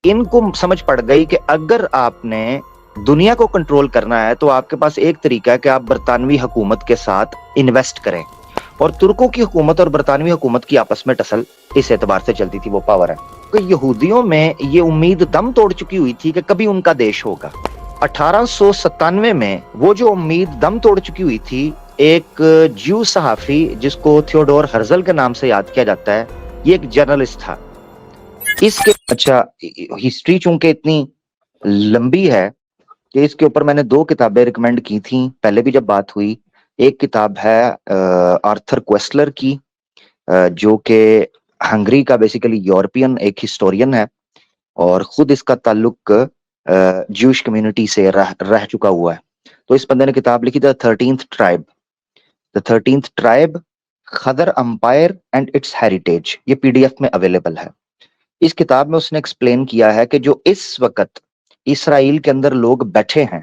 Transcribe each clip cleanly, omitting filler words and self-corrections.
ان کو سمجھ پڑ گئی کہ اگر آپ نے دنیا کو کنٹرول کرنا ہے تو آپ کے پاس ایک طریقہ ہے کہ آپ برطانوی حکومت کے ساتھ انویسٹ کریں. اور ترکوں کی حکومت اور برطانوی حکومت کی آپس میں ٹسل اس اعتبار سے چلتی تھی، وہ پاور ہے کہ یہودیوں میں یہ امید دم توڑ چکی ہوئی تھی کہ کبھی ان کا دیش ہوگا. 1897 میں وہ جو امید دم توڑ چکی ہوئی تھی، ایک جیو صحافی جس کو تھیوڈور ہرزل کے نام سے یاد کیا جاتا ہے، یہ ایک جرنلسٹ تھا. اس کے اچھا ہسٹری چونکہ اتنی لمبی ہے کہ اس کے اوپر میں نے 2 کتابیں ریکمینڈ کی تھیں پہلے بھی جب بات ہوئی. ایک کتاب ہے آرتھر کویسلر کی، جو کہ ہنگری کا بیسیکلی یورپین ایک ہسٹورین ہے اور خود اس کا تعلق جیوش کمیونٹی سے رہ چکا ہوا ہے. تو اس بندے نے کتاب لکھی the 13th tribe, the 13th tribe, Khazar empire and its heritage. یہ PDF میں اویلیبل ہے. اس کتاب میں اس نے ایکسپلین کیا ہے کہ جو اس وقت اسرائیل کے اندر لوگ بیٹھے ہیں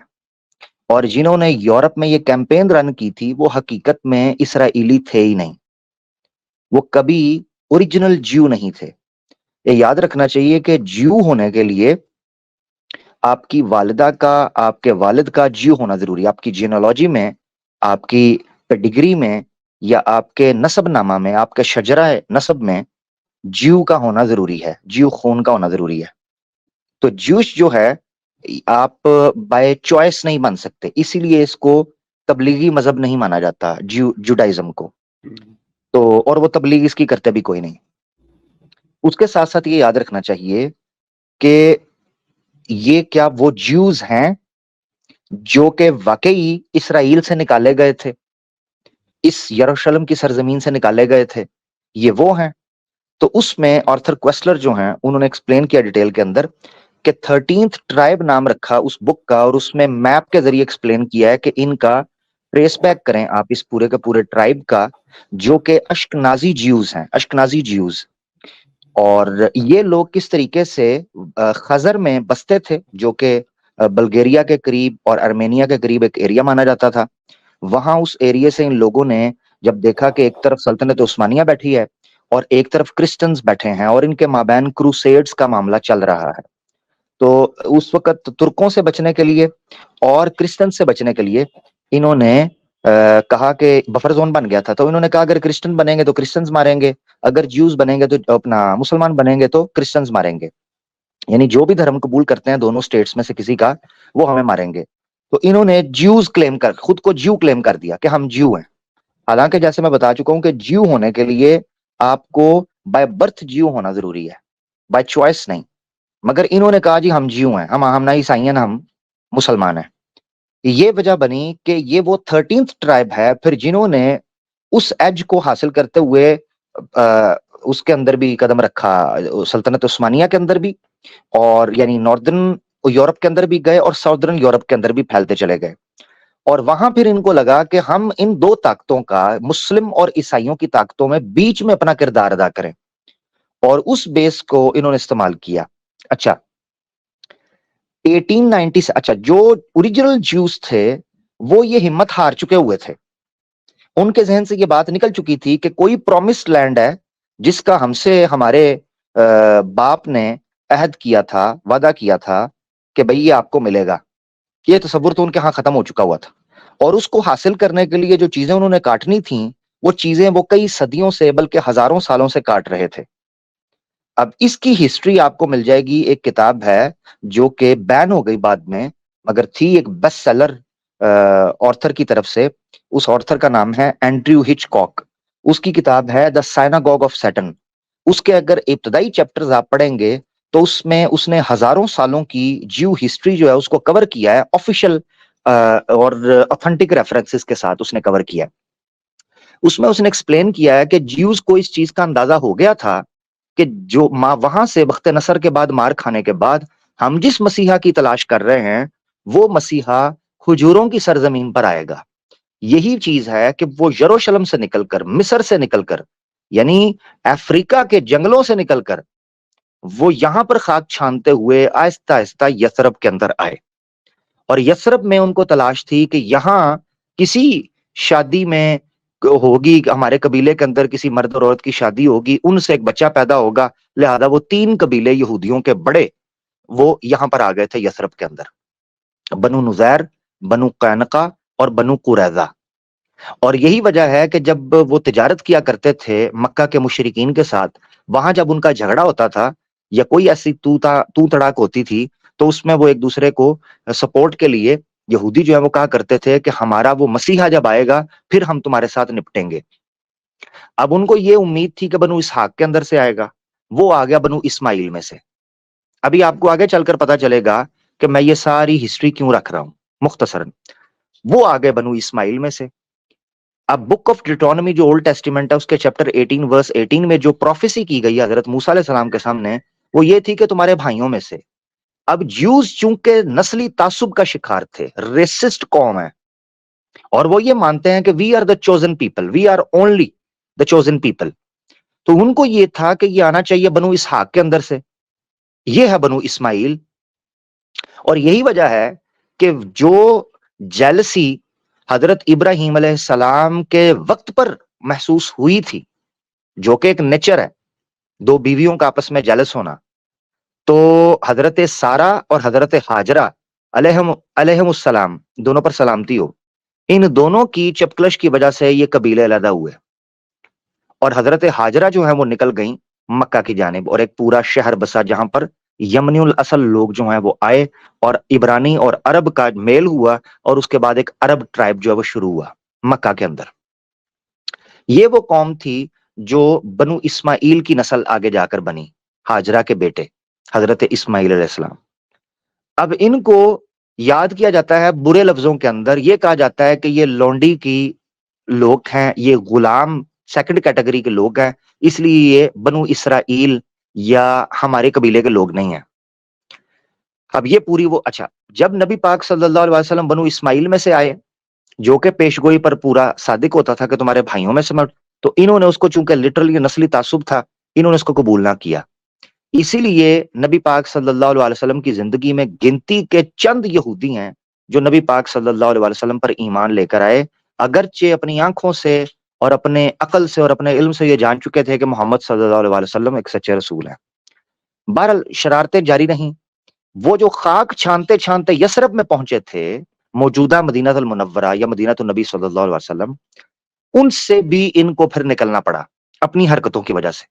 اور جنہوں نے یورپ میں یہ کیمپین رن کی تھی، وہ حقیقت میں اسرائیلی تھے ہی نہیں، وہ کبھی اوریجنل جیو نہیں تھے. یہ یاد رکھنا چاہیے کہ جیو ہونے کے لیے آپ کی والدہ کا، آپ کے والد کا جیو ہونا ضروری ہے. آپ کی جینولوجی میں، آپ کی پیڈگری میں، یا آپ کے نسب نامہ میں، آپ کے شجرہ نسب میں جیو کا ہونا ضروری ہے، جیو خون کا ہونا ضروری ہے. تو جوش جو ہے آپ بائی چوائس نہیں بن سکتے، اسی لیے اس کو تبلیغی مذہب نہیں مانا جاتا، جوڈائزم کو. تو اور وہ تبلیغ اس کی کرتے بھی کوئی نہیں. اس کے ساتھ ساتھ یہ یاد رکھنا چاہیے کہ یہ کیا وہ جیوز ہیں جو کہ واقعی اسرائیل سے نکالے گئے تھے، اس یروشلم کی سرزمین سے نکالے گئے تھے، یہ وہ ہیں. تو اس میں آرتھر کویسلر جو ہیں انہوں نے ایکسپلین کیا ڈیٹیل کے اندر کہ 13th ٹرائب نام رکھا اس بک کا، اور اس میں میپ کے ذریعے ایکسپلین کیا ہے کہ ان کا ٹریس بیک کریں آپ اس پورے کے پورے ٹرائب کا، جو کہ اشکنازی جیوز ہیں، اشکنازی جیوز. اور یہ لوگ کس طریقے سے خزر میں بستے تھے، جو کہ بلگیریا کے قریب اور ارمینیا کے قریب ایک ایریا مانا جاتا تھا. وہاں اس ایریا سے ان لوگوں نے جب دیکھا کہ ایک طرف سلطنت عثمانیہ بیٹھی ہے اور ایک طرف کرسچنز بیٹھے ہیں اور ان کے مابین کروسیڈز کا معاملہ چل رہا ہے، تو اس وقت ترکوں سے بچنے کے لیے اور کرسچن سے بچنے کے لیے انہوں نے کہا کہ بفر زون بن گیا تھا. تو انہوں نے کہا اگر کرسچن بنیں گے تو کرسچنز ماریں گے، اگر جیوز بنیں گے تو اپنا مسلمان بنیں گے تو کرسچنز ماریں گے، یعنی جو بھی دھرم قبول کرتے ہیں دونوں سٹیٹس میں سے کسی کا، وہ ہمیں ماریں گے. تو انہوں نے جیوز کلیم کر، خود کو جیو کلیم کر دیا کہ ہم جیو ہیں. حالانکہ جیسے میں بتا چکا ہوں کہ جیو ہونے کے لیے آپ کو بائی برتھ جیو ہونا ضروری ہے، بائی چوائس نہیں. مگر انہوں نے کہا جی ہم جیو ہیں، ہم نہ عیسائی ہیں نہ ہم مسلمان ہیں. یہ وجہ بنی کہ یہ وہ 13th ٹرائب ہے پھر جنہوں نے اس ایج کو حاصل کرتے ہوئے اس کے اندر بھی قدم رکھا، سلطنت عثمانیہ کے اندر بھی، اور یعنی ناردرن یورپ کے اندر بھی گئے اور ساؤدرن یورپ کے اندر بھی پھیلتے چلے گئے. اور وہاں پھر ان کو لگا کہ ہم ان 2 طاقتوں کا، مسلم اور عیسائیوں کی طاقتوں میں بیچ میں اپنا کردار ادا کریں، اور اس بیس کو انہوں نے استعمال کیا. اچھا 1890 سے، اچھا جو اوریجنل جیوز تھے وہ یہ ہمت ہار چکے ہوئے تھے، ان کے ذہن سے یہ بات نکل چکی تھی کہ کوئی پرومسڈ لینڈ ہے جس کا ہم سے ہمارے باپ نے عہد کیا تھا، وعدہ کیا تھا کہ بھئی یہ آپ کو ملے گا. یہ تصور تو ان کے ہاں ختم ہو چکا ہوا تھا، اور اس کو حاصل کرنے کے لیے جو چیزیں انہوں نے کاٹنی تھیں، وہ چیزیں وہ کئی صدیوں سے بلکہ ہزاروں سالوں سے کاٹ رہے تھے. اب اس کی ہسٹری آپ کو مل جائے گی، ایک کتاب ہے جو کہ بین ہو گئی بعد میں، مگر تھی ایک بیسٹ سیلر آرتھر کی طرف سے. اس آرتھر کا نام ہے اینڈریو ہچ کاک. اس کی کتاب ہے دا سائناگوگ آف سیٹن. اس کے اگر ابتدائی چیپٹرز آپ پڑھیں گے تو اس میں اس نے ہزاروں سالوں کی جیو ہسٹری جو ہے اس کو کور کیا ہے، آفیشل اور اوتھینٹک ریفرنسز کے ساتھ اس نے کور کیا. اس میں اس نے ایکسپلین کیا ہے کہ جیوز کو اس چیز کا اندازہ ہو گیا تھا کہ جو وہاں سے بخت نصر کے بعد، مار کھانے کے بعد، ہم جس مسیحا کی تلاش کر رہے ہیں وہ مسیحا کھجوروں کی سرزمین پر آئے گا. یہی چیز ہے کہ وہ یروشلم سے نکل کر، مصر سے نکل کر، یعنی افریقہ کے جنگلوں سے نکل کر وہ یہاں پر خاک چھانتے ہوئے آہستہ آہستہ یثرب کے اندر آئے. اور یثرب میں ان کو تلاش تھی کہ یہاں کسی شادی میں ہوگی، ہمارے قبیلے کے اندر کسی مرد اور عورت کی شادی ہوگی، ان سے ایک بچہ پیدا ہوگا، لہذا وہ 3 قبیلے یہودیوں کے بڑے وہ یہاں پر آ گئے تھے یثرب کے اندر، بنو نذیر، بنو قینقا اور بنو قریظہ. اور یہی وجہ ہے کہ جب وہ تجارت کیا کرتے تھے مکہ کے مشرکین کے ساتھ، وہاں جب ان کا جھگڑا ہوتا تھا یا کوئی ایسی تو تڑاک ہوتی تھی، تو اس میں وہ ایک دوسرے کو سپورٹ کے لیے یہودی جو ہے وہ کہا کرتے تھے کہ ہمارا وہ مسیحا جب آئے گا پھر ہم تمہارے ساتھ نپٹیں گے. اب ان کو یہ امید تھی کہ بنو اسحاق کے اندر سے آئے گا، وہ آ گیا بنو اسماعیل میں سے. ابھی آپ کو آگے چل کر پتا چلے گا کہ میں یہ ساری ہسٹری کیوں رکھ رہا ہوں. مختصراً وہ آگے بنو اسماعیل میں سے. اب بک آف ڈیٹرانومی جو اولڈ ٹیسٹیمنٹ ہے اس کے چیپٹر 18 ورس 18 میں جو پروفیسی کی گئی ہے حضرت موسیٰ علیہ السلام کے سامنے، وہ یہ تھی کہ تمہارے بھائیوں میں سے. اب جیوز چونکہ نسلی تعصب کا شکار تھے، ریسسٹ قوم ہے، اور وہ یہ مانتے ہیں کہ we are the chosen people, we are only the chosen people. تو ان کو یہ تھا کہ یہ آنا چاہیے بنو اسحاق کے اندر سے، یہ ہے بنو اسماعیل. اور یہی وجہ ہے کہ جو جیلسی حضرت ابراہیم علیہ السلام کے وقت پر محسوس ہوئی تھی، جو کہ ایک نیچر ہے دو بیویوں کا آپس میں جیلس ہونا، تو حضرت سارہ اور حضرت ہاجرہ علیہم السلام، دونوں پر سلامتی ہو، ان دونوں کی چپکلش کی وجہ سے یہ قبیلے علیحدہ ہوئے، اور حضرت ہاجرہ جو ہیں وہ نکل گئیں مکہ کی جانب، اور ایک پورا شہر بسا جہاں پر یمنی الاصل لوگ جو ہیں وہ آئے، اور عبرانی اور عرب کا میل ہوا، اور اس کے بعد ایک عرب ٹرائب جو ہے وہ شروع ہوا مکہ کے اندر. یہ وہ قوم تھی جو بنو اسماعیل کی نسل آگے جا کر بنی، ہاجرہ کے بیٹے حضرت اسماعیل علیہ السلام. اب ان کو یاد کیا جاتا ہے برے لفظوں کے اندر، یہ کہا جاتا ہے کہ یہ لونڈی کی لوگ ہیں، یہ غلام سیکنڈ کیٹیگری کے لوگ ہیں، اس لیے یہ بنو اسرائیل یا ہمارے قبیلے کے لوگ نہیں ہیں. اب یہ پوری وہ اچھا، جب نبی پاک صلی اللہ علیہ وسلم بنو اسماعیل میں سے آئے، جو کہ پیشگوئی پر پورا صادق ہوتا تھا کہ تمہارے بھائیوں میں سے تو انہوں نے اس کو، چونکہ لٹرلی نسلی تعصب تھا، انہوں نے اس کو قبول نہ کیا. اسی لیے نبی پاک صلی اللہ علیہ وسلم کی زندگی میں گنتی کے چند یہودی ہیں جو نبی پاک صلی اللہ علیہ وسلم پر ایمان لے کر آئے، اگرچہ اپنی آنکھوں سے اور اپنے عقل سے اور اپنے علم سے یہ جان چکے تھے کہ محمد صلی اللہ علیہ وسلم ایک سچے رسول ہیں. بہرحال شرارتیں جاری رہیں. وہ جو خاک چھانتے چھانتے یثرب میں پہنچے تھے، موجودہ مدینہ المنورہ یا مدینہ النبی صلی اللہ علیہ وسلم، ان سے بھی ان کو پھر نکلنا پڑا اپنی حرکتوں کی وجہ سے.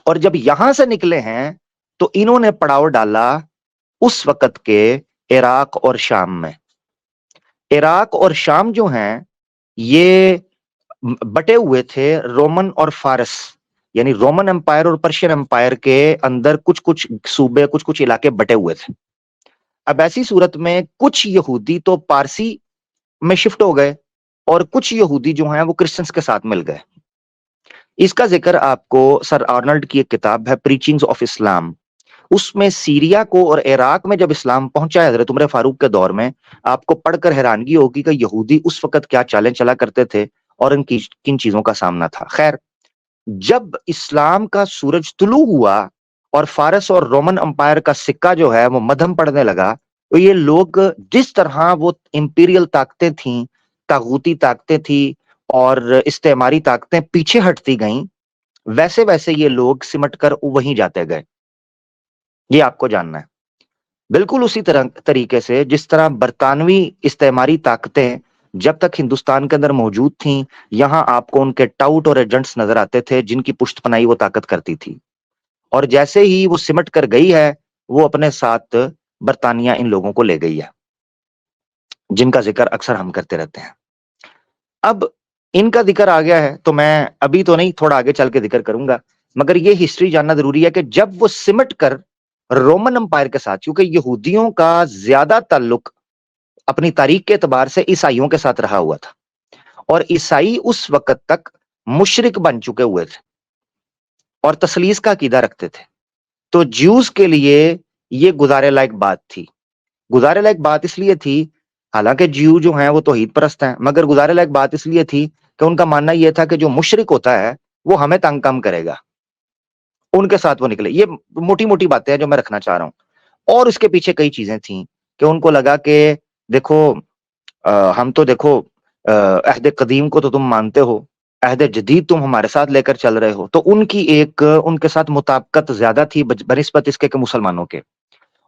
اور جب یہاں سے نکلے ہیں تو انہوں نے پڑاؤ ڈالا اس وقت کے عراق اور شام میں. عراق اور شام جو ہیں یہ بٹے ہوئے تھے رومن اور فارس، یعنی رومن امپائر اور پرشین امپائر کے اندر کچھ کچھ صوبے، کچھ کچھ علاقے بٹے ہوئے تھے. اب ایسی صورت میں کچھ یہودی تو پارسی میں شفٹ ہو گئے، اور کچھ یہودی جو ہیں وہ کرسچنز کے ساتھ مل گئے. اس کا ذکر آپ کو سر آرنلڈ کی ایک کتاب ہے پریچنگز آف اسلام، اس میں سیریا کو اور عراق میں جب اسلام پہنچا ہے حضرت عمر فاروق کے دور میں، آپ کو پڑھ کر حیرانگی ہوگی کہ یہودی اس وقت کیا چالیں چلا کرتے تھے اور ان کی کن چیزوں کا سامنا تھا. خیر، جب اسلام کا سورج طلوع ہوا اور فارس اور رومن امپائر کا سکہ جو ہے وہ مدھم پڑنے لگا، تو یہ لوگ جس طرح وہ امپیریل طاقتیں تھیں، طاغوتی طاقتیں تھیں اور استعماری طاقتیں پیچھے ہٹتی گئیں، ویسے ویسے یہ لوگ سمٹ کر وہیں جاتے گئے. یہ آپ کو جاننا ہے. بالکل اسی طریقے سے جس طرح برطانوی استعماری طاقتیں جب تک ہندوستان کے اندر موجود تھیں، یہاں آپ کو ان کے ٹاؤٹ اور ایجنٹس نظر آتے تھے جن کی پشت پناہی وہ طاقت کرتی تھی، اور جیسے ہی وہ سمٹ کر گئی ہے وہ اپنے ساتھ برطانیہ ان لوگوں کو لے گئی ہے، جن کا ذکر اکثر ہم کرتے رہتے ہیں. اب ان کا ذکر آ گیا ہے تو میں ابھی تو نہیں، تھوڑا آگے چل کے ذکر کروں گا، مگر یہ ہسٹری جاننا ضروری ہے کہ جب وہ سمٹ کر رومن امپائر کے ساتھ، کیونکہ یہودیوں کا زیادہ تعلق اپنی تاریخ کے اعتبار سے عیسائیوں کے ساتھ رہا ہوا تھا، اور عیسائی اس وقت تک مشرک بن چکے ہوئے تھے اور تثلیث کا عقیدہ رکھتے تھے، تو جیوز کے لیے یہ گزارے لائق بات تھی. گزارے لائق بات اس لیے تھی، حالانکہ جیو جو ہیں وہ توحید پرست ہیں، مگر گزارے لائق بات اس لیے تھی کہ ان کا ماننا یہ تھا کہ جو مشرک ہوتا ہے وہ ہمیں تنگ کم کرے گا، ان کے ساتھ وہ نکلے. یہ موٹی موٹی باتیں ہیں جو میں رکھنا چاہ رہا ہوں، اور اس کے پیچھے کئی چیزیں تھیں کہ ان کو لگا کہ دیکھو ہم تو دیکھو عہد قدیم کو تو تم مانتے ہو، عہد جدید تم ہمارے ساتھ لے کر چل رہے ہو، تو ان کی ایک ان کے ساتھ مطابقت زیادہ تھی بنسبت اس کے کہ مسلمانوں کے.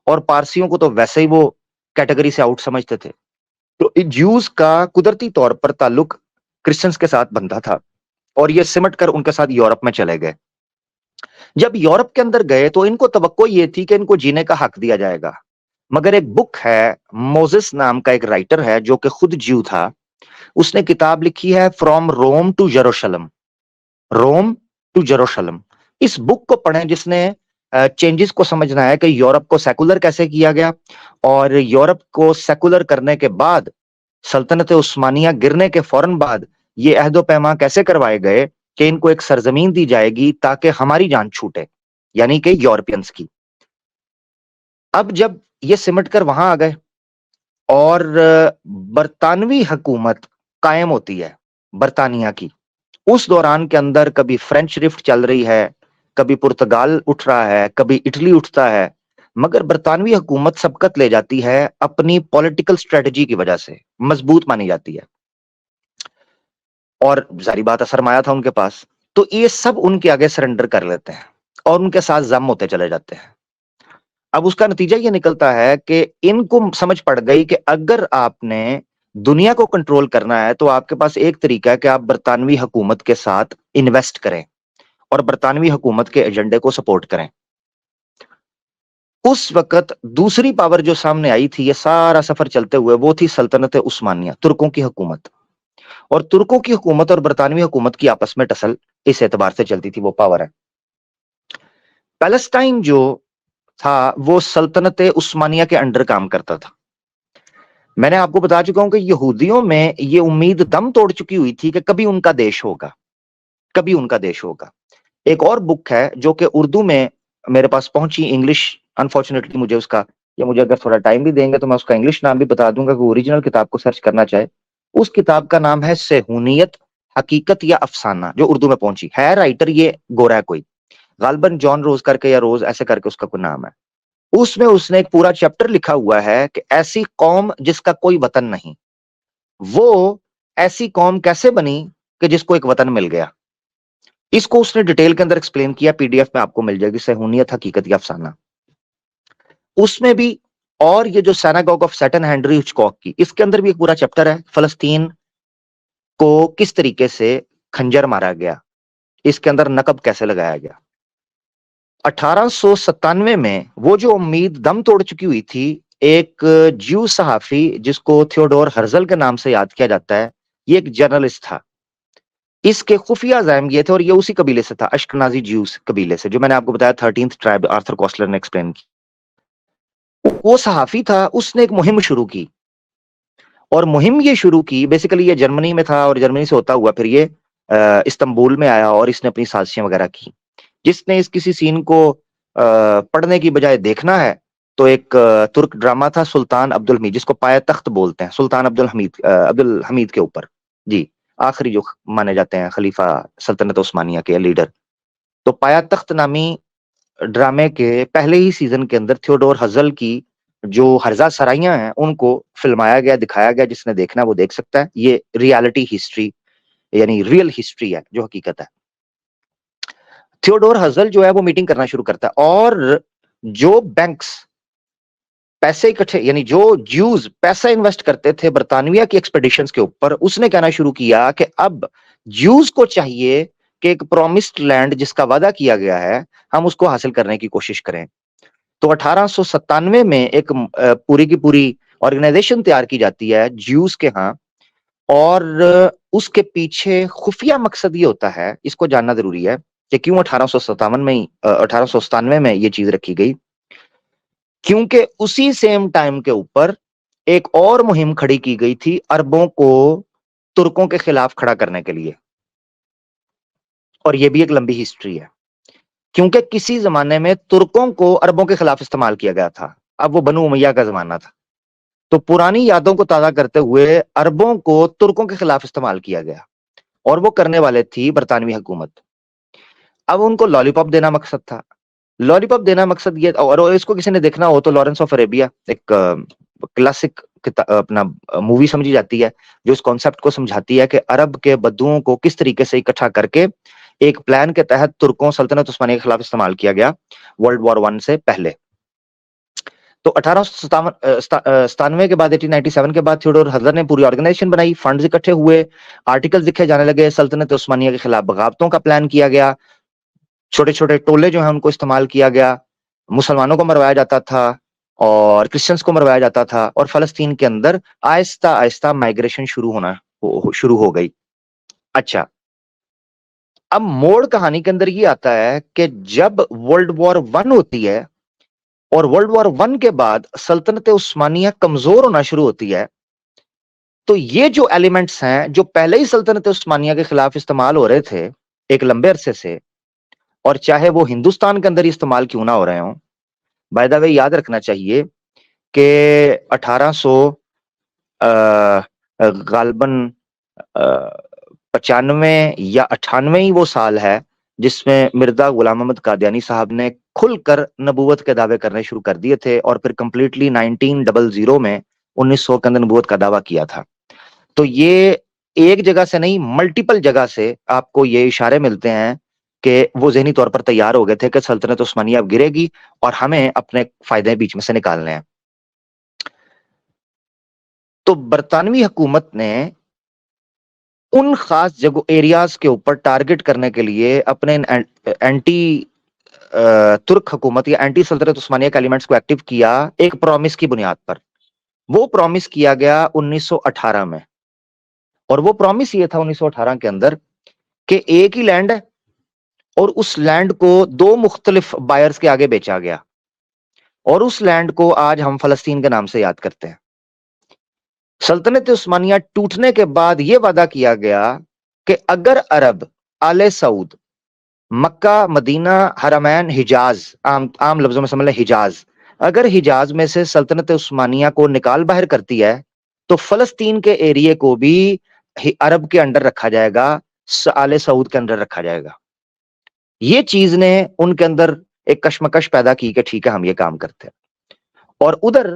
اور پارسیوں کو تو ویسے ہی وہ کیٹیگری سے آؤٹ سمجھتے تھے. تو جیوز کا قدرتی طور پر تعلق کرسچنز کے ساتھ بنتا تھا اور یہ سمٹ کر ان کے ساتھ یورپ میں چلے گئے. جب یورپ کے اندر گئے تو ان کو توقع یہ تھی کہ ان کو جینے کا حق دیا جائے گا. مگر ایک بک ہے، موزس نام کا ایک رائٹر ہے جو کہ خود جیو تھا، اس نے کتاب لکھی ہے from Rome to Jerusalem. Rome to Jerusalem. اس بک کو پڑھیں جس نے چینجز کو سمجھنا ہے کہ یورپ کو سیکولر کیسے کیا گیا، اور یورپ کو سیکولر کرنے کے بعد سلطنت عثمانیہ گرنے کے فوراً بعد یہ عہد و پیمان کیسے کروائے گئے کہ ان کو ایک سرزمین دی جائے گی تاکہ ہماری جان چھوٹے، یعنی کہ یورپینز کی. اب جب یہ سمٹ کر وہاں آ گئے اور برطانوی حکومت قائم ہوتی ہے برطانیہ کی، اس دوران کے اندر کبھی فرینچ رفٹ چل رہی ہے، کبھی پرتگال اٹھ رہا ہے، کبھی اٹلی اٹھتا ہے، مگر برطانوی حکومت سبقت لے جاتی ہے اپنی پولیٹیکل سٹریٹجی کی وجہ سے، مضبوط مانی جاتی ہے اور ظاہری بات ہے سرمایہ تھا ان کے پاس، تو یہ سب ان کے آگے سرنڈر کر لیتے ہیں اور ان کے ساتھ ضم ہوتے چلے جاتے ہیں. اب اس کا نتیجہ یہ نکلتا ہے کہ ان کو سمجھ پڑ گئی کہ اگر آپ نے دنیا کو کنٹرول کرنا ہے تو آپ کے پاس ایک طریقہ ہے کہ آپ برطانوی حکومت کے ساتھ انویسٹ کریں اور برطانوی حکومت کے ایجنڈے کو سپورٹ کریں. اس وقت دوسری پاور جو سامنے آئی تھی یہ سارا سفر چلتے ہوئے، وہ تھی سلطنت عثمانیہ، ترکوں کی حکومت. اور ترکوں کی حکومت اور برطانوی حکومت کی آپس میں ٹسل اس اعتبار سے چلتی تھی، وہ پاور ہے. پیلسٹائن جو تھا وہ سلطنت عثمانیہ کے انڈر کام کرتا تھا. میں نے آپ کو بتا چکا ہوں کہ یہودیوں میں یہ امید دم توڑ چکی ہوئی تھی کہ کبھی ان کا دیش ہوگا، کبھی ان کا دیش ہوگا. ایک اور بک ہے جو کہ اردو میں میرے پاس پہنچی، انگلش انفارچونیٹلی مجھے اس کا، یا مجھے اگر تھوڑا ٹائم بھی دیں گے تو میں اس کا انگلش نام بھی بتا دوں گا کہ اوریجنل کتاب کو سرچ کرنا چاہے. اس کتاب کا نام ہے صہیونیت، حقیقت یا افسانہ، جو اردو میں پہنچی ہے. رائٹر یہ گورا ہے کوئی، غالباً جان روز کر کے یا روز ایسے کر کے اس کا کوئی نام ہے. اس میں اس نے ایک پورا چیپٹر لکھا ہوا ہے کہ ایسی قوم جس کا کوئی وطن نہیں، وہ ایسی قوم کیسے بنی کہ جس کو ایک وطن مل گیا. اس کو اس نے ڈیٹیل کے اندر ایکسپلین کیا، پی ڈی ایف میں آپ کو مل جائے گی، صہیونیت، حقیقت یا افسانہ. اس میں بھی، اور یہ جو synagogue of Satan Henry Hitchcock کی، اس کے اندر بھی ایک پورا چیپٹر ہے، فلسطین کو کس طریقے سے کھنجر مارا گیا، اس کے اندر نقب کیسے لگایا گیا. 1897 میں وہ جو امید دم توڑ چکی ہوئی تھی، ایک جیو صحافی جس کو تھیوڈور ہرزل کے نام سے یاد کیا جاتا ہے، یہ ایک جرنلسٹ تھا. اس کے خفیہ عزائم یہ تھے، اور یہ اسی قبیلے سے تھا، اشکنازی جیوز قبیلے سے، جو میں نے آپ کو بتایا 13th ٹرائب آرتھر کوسلر نے ایکسپلین کی. وہ صحافی تھا، اس نے ایک مہم شروع کی، اور مہم یہ شروع کی، بیسیکلی یہ جرمنی میں تھا اور جرمنی سے ہوتا ہوا پھر یہ استنبول میں آیا اور اس نے اپنی سازشیں وغیرہ کی. جس نے اس کسی سین کو پڑھنے کی بجائے دیکھنا ہے تو ایک ترک ڈرامہ تھا سلطان عبد الحمید، جس کو پایہ تخت بولتے ہیں، سلطان عبد الحمید کے اوپر، جی آخری جو مانے جاتے ہیں خلیفہ سلطنت عثمانیہ کے لیڈر. تو پایہ تخت نامی ڈرامے کے پہلے ہی سیزن کے اندر تھیوڈور ہزل کی جو ہرزہ سرائیاں ہیں ان کو فلمایا گیا، دکھایا گیا. جس نے دیکھنا وہ دیکھ سکتا ہے. یہ ریالٹی ہسٹری، یعنی ریئل ہسٹری ہے، جو حقیقت ہے. تھیوڈور ہزل جو ہے وہ میٹنگ کرنا شروع کرتا ہے، اور جو بینکس پیسے اکٹھے، یعنی جو جیوز پیسہ انویسٹ کرتے تھے برطانویہ کی ایکسپیڈیشنز کے اوپر، اس نے کہنا شروع کیا کہ اب جیوز کو چاہیے کہ ایک پرومسڈ لینڈ جس کا وعدہ کیا گیا ہے، ہم اس کو حاصل کرنے کی کوشش کریں. تو 1897 میں ایک پوری کی پوری آرگنائزیشن تیار کی جاتی ہے جیوز کے ہاں، اور اس کے پیچھے خفیہ مقصد یہ ہوتا ہے، اس کو جاننا ضروری ہے کہ کیوں 1897 میں یہ چیز رکھی گئی. کیونکہ اسی سیم ٹائم کے اوپر ایک اور مہم کھڑی کی گئی تھی عربوں کو ترکوں کے خلاف کھڑا کرنے کے لیے، اور یہ بھی ایک لمبی ہسٹری ہے. کیونکہ کسی زمانے میں ترکوں کو عربوں کے خلاف استعمال کیا گیا تھا، اب وہ بنو امیہ کا زمانہ تھا، تو پرانی یادوں کو تازہ کرتے ہوئے عربوں کو ترکوں کے خلاف استعمال کیا گیا، اور وہ کرنے والے تھی برطانوی حکومت. اب ان کو لالی پاپ دینا مقصد تھا. لالی پاپ دینا مقصد یہ، اور اس کو کسی نے دیکھنا ہو تو لارنس آف اریبیا ایک کلاسک اپنا مووی سمجھی جاتی ہے، جو اس کانسیپٹ کو سمجھاتی ہے کہ عرب کے بدوؤں کو کس طریقے سے اکٹھا کر کے ایک پلان کے تحت ترکوں سلطنت عثمانیہ کے خلاف استعمال کیا گیا ورلڈ وار 1 سے پہلے. تو 1897 کے بعد 1897 کے بعد تھیوڈور ہزلر نے پوری آرگنائزیشن بنائی، فنڈز اکٹھے ہوئے، آرٹیکل لکھے جانے لگے، سلطنت عثمانیہ کے خلاف بغاوتوں کا پلان کیا گیا، چھوٹے چھوٹے ٹولے جو ہیں ان کو استعمال کیا گیا، مسلمانوں کو مروایا جاتا تھا اور کرسچنس کو مروایا جاتا تھا، اور فلسطین کے اندر آہستہ آہستہ مائگریشن شروع ہو گئی۔ اچھا، اب موڑ کہانی کے اندر یہ آتا ہے کہ جب ورلڈ وار 1 ہوتی ہے اور ورلڈ وار 1 کے بعد سلطنت عثمانیہ کمزور ہونا شروع ہوتی ہے، تو یہ جو ایلیمنٹس ہیں جو پہلے ہی سلطنت عثمانیہ کے خلاف استعمال ہو رہے تھے ایک لمبے عرصے سے، اور چاہے وہ ہندوستان کے اندر ہی استعمال کیوں نہ ہو رہے ہوں، بائی دا وے یاد رکھنا چاہیے کہ 1800 غالباً 95 یا 98 ہی وہ سال ہے جس میں مرزا غلام احمد قادیانی صاحب نے کھل کر نبوت کے دعوے کرنے شروع کر دیے تھے، اور پھر کمپلیٹلی 1900 میں 1900 کے اندر نبوت کا دعویٰ کیا تھا۔ تو یہ ایک جگہ سے نہیں، ملٹیپل جگہ سے آپ کو یہ اشارے ملتے ہیں کہ وہ ذہنی طور پر تیار ہو گئے تھے کہ سلطنت عثمانیہ اب گرے گی اور ہمیں اپنے فائدے بیچ میں سے نکالنے ہیں۔ تو برطانوی حکومت نے ان خاص جگہ ایریاز کے اوپر ٹارگٹ کرنے کے لیے اپنے اینٹی ترک حکومت یا اینٹی سلطنت عثمانیہ کے ایلیمنٹس کو ایکٹیو کیا ایک پرومس کی بنیاد پر۔ وہ پرومس کیا گیا 1918 میں، اور وہ پرومس یہ تھا 1918 کے اندر کہ ایک ہی لینڈ ہے اور اس لینڈ کو 2 مختلف بائرز کے آگے بیچا گیا، اور اس لینڈ کو آج ہم فلسطین کے نام سے یاد کرتے ہیں۔ سلطنت عثمانیہ ٹوٹنے کے بعد یہ وعدہ کیا گیا کہ اگر عرب آل سعود مکہ مدینہ حرمین حجاز، عام لفظوں میں سمجھ لیں حجاز، اگر حجاز میں سے سلطنت عثمانیہ کو نکال باہر کرتی ہے تو فلسطین کے ایریے کو بھی عرب کے انڈر رکھا جائے گا، آل سعود کے انڈر رکھا جائے گا۔ یہ چیز نے ان کے اندر ایک کشمکش پیدا کی کہ ٹھیک ہے ہم یہ کام کرتے ہیں، اور ادھر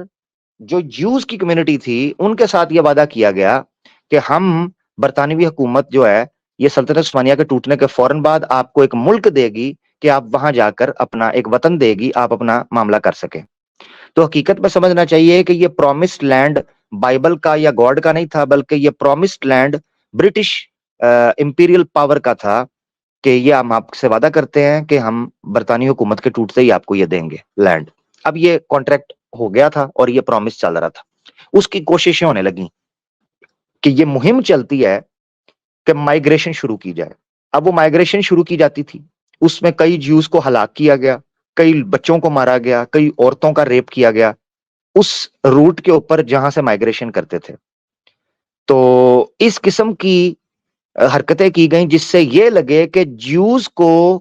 جو جیوز کی کمیونٹی تھی ان کے ساتھ یہ وعدہ کیا گیا کہ ہم برطانوی حکومت جو ہے یہ سلطنت عثمانیہ کے ٹوٹنے کے فوراً بعد آپ کو ایک ملک دے گی کہ آپ وہاں جا کر اپنا ایک وطن دے گی، آپ اپنا معاملہ کر سکیں۔ تو حقیقت میں سمجھنا چاہیے کہ یہ پرومسڈ لینڈ بائبل کا یا گاڈ کا نہیں تھا، بلکہ یہ promised land British imperial power کا تھا کہ یہ ہم آپ سے وعدہ کرتے ہیں کہ ہم برطانوی حکومت کے ٹوٹتے ہی آپ کو یہ دیں گے لینڈ۔ اب یہ کانٹریکٹ ہو گیا تھا اور یہ پرومس چل رہا تھا، اس کی کوششیں ہونے لگیں کہ یہ مہم چلتی ہے کہ مائگریشن شروع کی جائے۔ اب وہ مائگریشن شروع کی جاتی تھی، اس میں کئی جیوز کو ہلاک کیا گیا، کئی بچوں کو مارا گیا، کئی عورتوں کا ریپ کیا گیا اس روٹ کے اوپر جہاں سے مائگریشن کرتے تھے۔ تو اس قسم کی حرکتیں کی گئیں جس سے یہ لگے کہ جیوز کو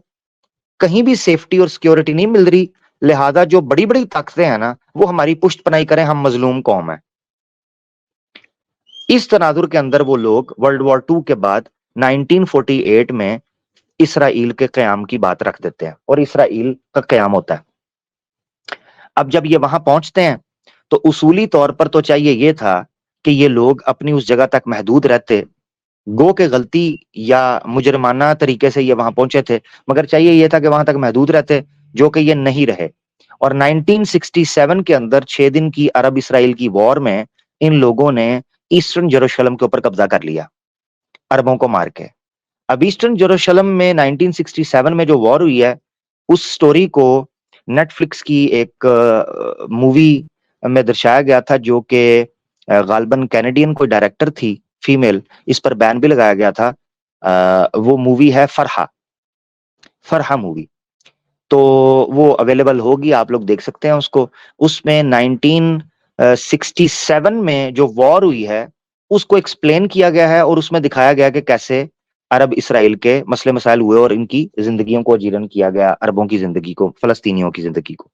کہیں بھی سیفٹی اور سیکیورٹی نہیں مل رہی، لہذا جو بڑی بڑی طاقتیں ہیں نا وہ ہماری پشت پناہی کریں، ہم مظلوم قوم ہیں۔ اس تناظر کے اندر وہ لوگ ورلڈ وار 2 کے بعد 1948 میں اسرائیل کے قیام کی بات رکھ دیتے ہیں اور اسرائیل کا قیام ہوتا ہے۔ اب جب یہ وہاں پہنچتے ہیں تو اصولی طور پر تو چاہیے یہ تھا کہ یہ لوگ اپنی اس جگہ تک محدود رہتے، گو کہ غلطی یا مجرمانہ طریقے سے یہ وہاں پہنچے تھے، مگر چاہیے یہ تھا کہ وہاں تک محدود رہتے، جو کہ یہ نہیں رہے۔ اور 1967 کے اندر 6 دن کی عرب اسرائیل کی وار میں ان لوگوں نے ایسٹرن یروشلم کے اوپر قبضہ کر لیا عربوں کو مار کے۔ اب ایسٹرن یروشلم میں 1967 میں جو وار ہوئی ہے اس سٹوری کو نیٹ فلکس کی ایک مووی میں درشایا گیا تھا، جو کہ غالباً کینیڈین کوئی ڈائریکٹر تھی فیمیل، اس پر بین بھی لگایا گیا تھا۔ وہ مووی ہے فرحہ مووی، تو وہ اویلیبل ہوگی، آپ لوگ دیکھ سکتے ہیں اس کو۔ اس میں 1967 میں جو وار ہوئی ہے اس کو ایکسپلین کیا گیا ہے، اور اس میں دکھایا گیا کہ کیسے عرب اسرائیل کے مسئلے مسائل ہوئے اور ان کی زندگیوں کو اجیرن کیا گیا، عربوں کی زندگی کو، فلسطینیوں کی زندگی کو۔